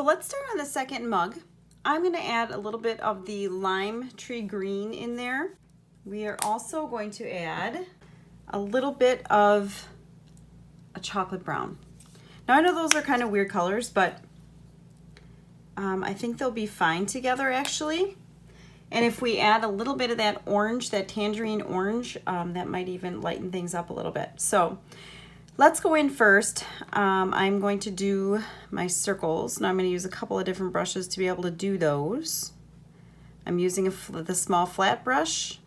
let's start on the second mug. I'm going to add a little bit of the lime tree green in there. We are also going to add a little bit of a chocolate brown. Now I know those are kind of weird colors, but I think they'll be fine together actually. And if we add a little bit of that orange, that tangerine orange, that might even lighten things up a little bit. So let's go in first. I'm going to do my circles. Now I'm going to use a couple of different brushes to be able to do those. I'm using the small flat brush.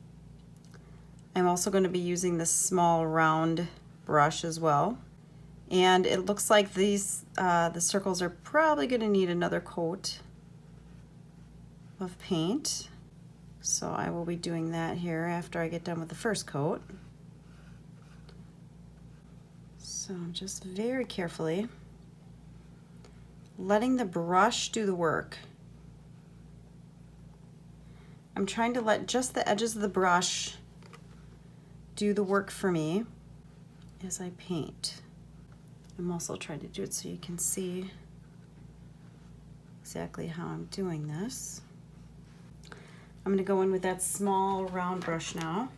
I'm also going to be using the small round brush as well. And it looks like these, the circles are probably going to need another coat of paint. So I will be doing that here after I get done with the first coat. So just very carefully letting the brush do the work. I'm trying to let just the edges of the brush do the work for me as I paint. I'm also trying to do it so you can see exactly how I'm doing this. I'm going to go in with that small round brush now.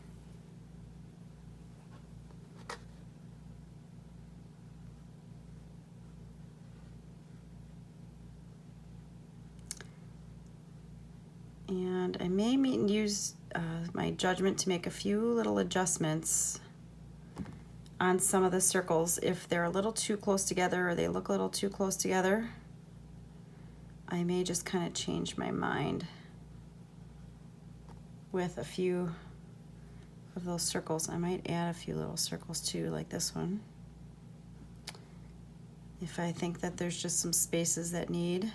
And I may use my judgment to make a few little adjustments on some of the circles. If they're a little too close together or they look a little too close together, I may just kind of change my mind with a few of those circles. I might add a few little circles too, like this one. If I think that there's just some spaces that need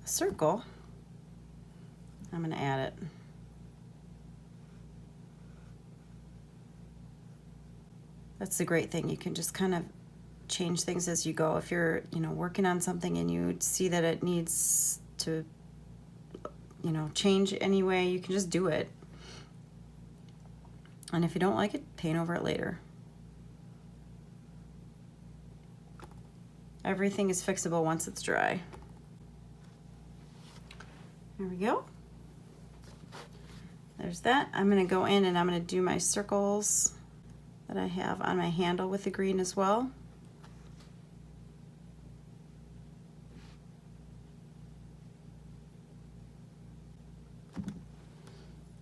a circle, I'm going to add it. That's the great thing. You can just kind of change things as you go. If you're, working on something and you see that it needs to, change anyway, you can just do it. And if you don't like it, paint over it later. Everything is fixable once it's dry. There we go. There's that. I'm going to go in and I'm going to do my circles that I have on my handle with the green as well.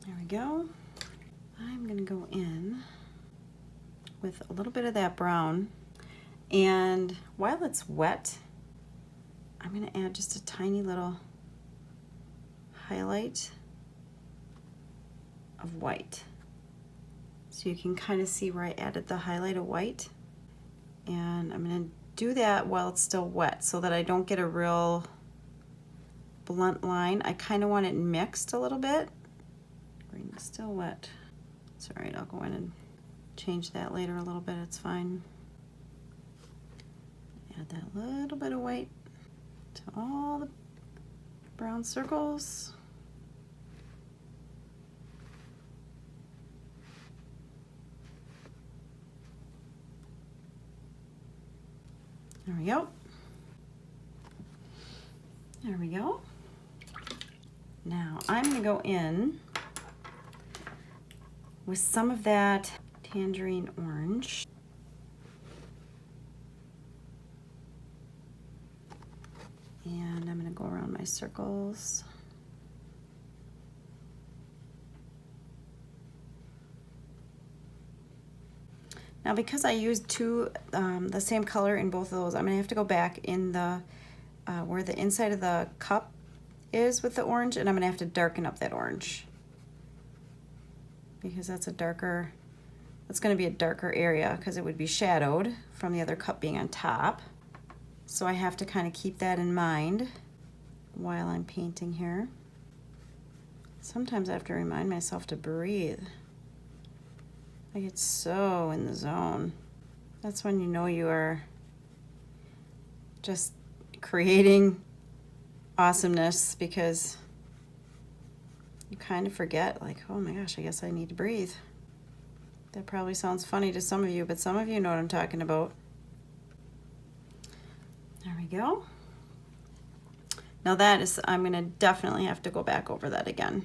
There we go. I'm going to go in with a little bit of that brown, and while it's wet, I'm going to add just a tiny little highlight of white. So you can kind of see where I added the highlight of white. And I'm going to do that while it's still wet so that I don't get a real blunt line. I kind of want it mixed a little bit. Green is still wet. It's all right, I'll go in and change that later a little bit, it's fine. Add that little bit of white to all the brown circles. There we go. There we go. Now I'm going to go in with some of that tangerine orange. And I'm going to go around my circles. Now because I used the same color in both of those, I'm going to have to go back in the where the inside of the cup is with the orange, and I'm going to have to darken up that orange because that's going to be a darker area because it would be shadowed from the other cup being on top. So I have to kind of keep that in mind while I'm painting here. Sometimes I have to remind myself to breathe. I get so in the zone. That's when you know you are just creating awesomeness, because you kind of forget, like, oh my gosh, I guess I need to breathe. That probably sounds funny to some of you, but some of you know what I'm talking about. There we go. Now that is, I'm gonna definitely have to go back over that again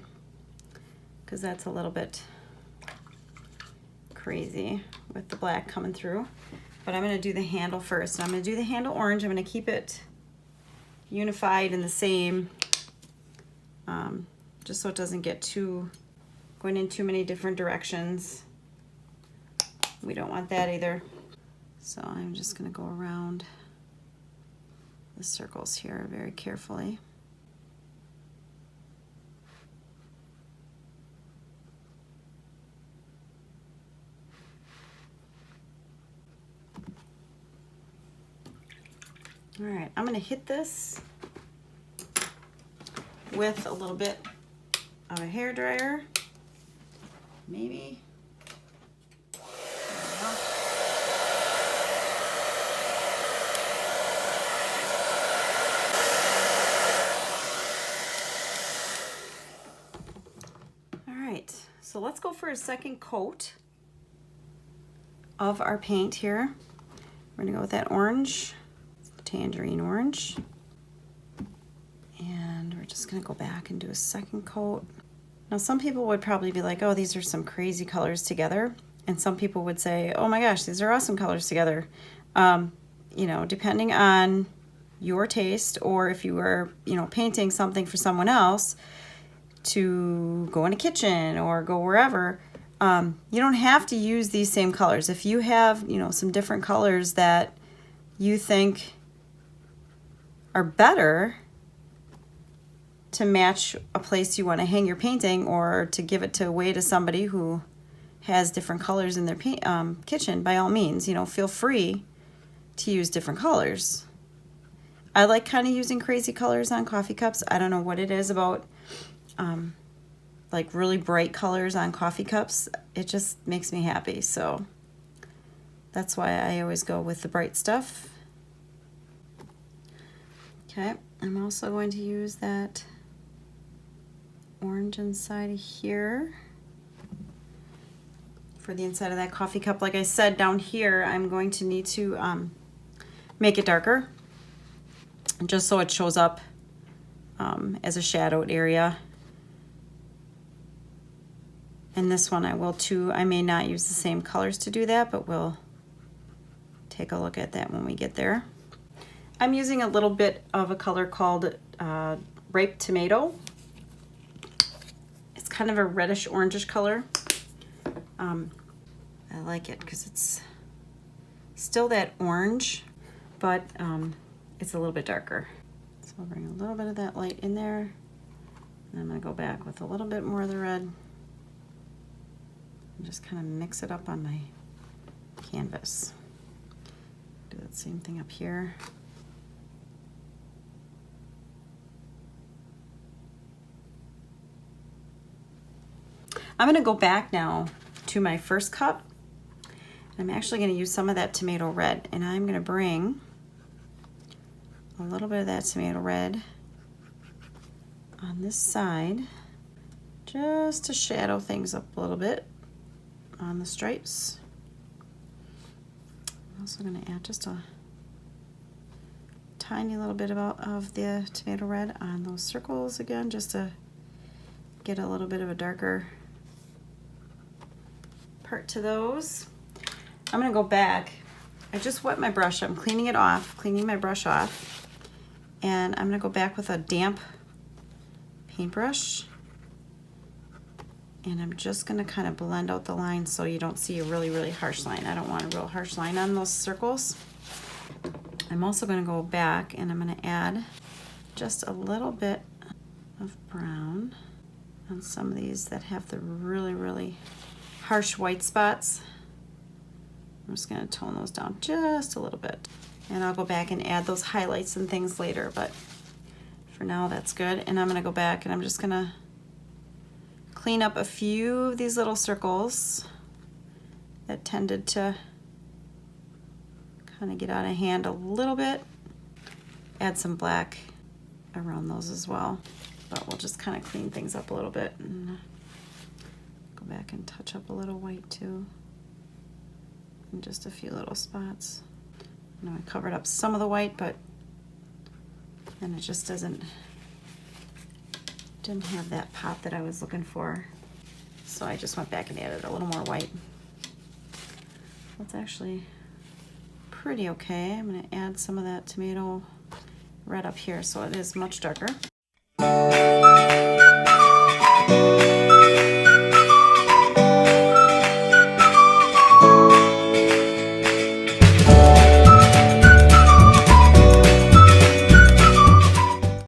because that's a little bit crazy with the black coming through. But I'm gonna do the handle first. I'm gonna do the handle orange. I'm gonna keep it unified and the same, just so it doesn't get going in too many different directions. We don't want that either. So I'm just gonna go around the circles here very carefully. All right, I'm gonna hit this with a little bit of a hair dryer, maybe. All right, so let's go for a second coat of our paint here. We're gonna go with that orange, tangerine orange. And we're just gonna go back and do a second coat. Now some people would probably be like, oh, these are some crazy colors together. And some people would say, oh my gosh, these are awesome colors together. You know, depending on your taste, or if you were, you know, painting something for someone else to go in a kitchen or go wherever, you don't have to use these same colors. If you have, you know, some different colors that you think are better to match a place you want to hang your painting, or to give it away to somebody who has different colors in their kitchen, by all means, you know, feel free to use different colors. I like kind of using crazy colors on coffee cups. I don't know what it is about like really bright colors on coffee cups. It just makes me happy. So that's why I always go with the bright stuff. Okay, I'm also going to use that orange inside of here for the inside of that coffee cup. Like I said, down here I'm going to need to make it darker, just so it shows up as a shadowed area. And this one I will too. I may not use the same colors to do that, but we'll take a look at that when we get there. I'm using a little bit of a color called Ripe Tomato. It's kind of a reddish orangish color. I like it because it's still that orange, but it's a little bit darker. So I'll bring a little bit of that light in there, and I'm going to go back with a little bit more of the red and just kind of mix it up on my canvas. Do that same thing up here. I'm going to go back now to my first cup. I'm actually going to use some of that tomato red, and I'm going to bring a little bit of that tomato red on this side just to shadow things up a little bit on the stripes. I'm also going to add just a tiny little bit of the tomato red on those circles again, just to get a little bit of a darker part to those. I'm going to go back. I just wet my brush. I'm cleaning it off, cleaning my brush off. And I'm going to go back with a damp paintbrush. And I'm just going to kind of blend out the lines so you don't see a really, really harsh line. I don't want a real harsh line on those circles. I'm also going to go back and I'm going to add just a little bit of brown on some of these that have the really, really harsh white spots. I'm just going to tone those down just a little bit. And I'll go back and add those highlights and things later, but for now that's good. And I'm going to go back and I'm just going to clean up a few of these little circles that tended to kind of get out of hand a little bit. Add some black around those as well, but we'll just kind of clean things up a little bit and go back and touch up a little white too in just a few little spots. I know I covered up some of the white, but then it just doesn't Didn't have that pop that I was looking for, so I just went back and added a little more white. That's actually pretty okay. I'm going to add some of that tomato red up here so it is much darker.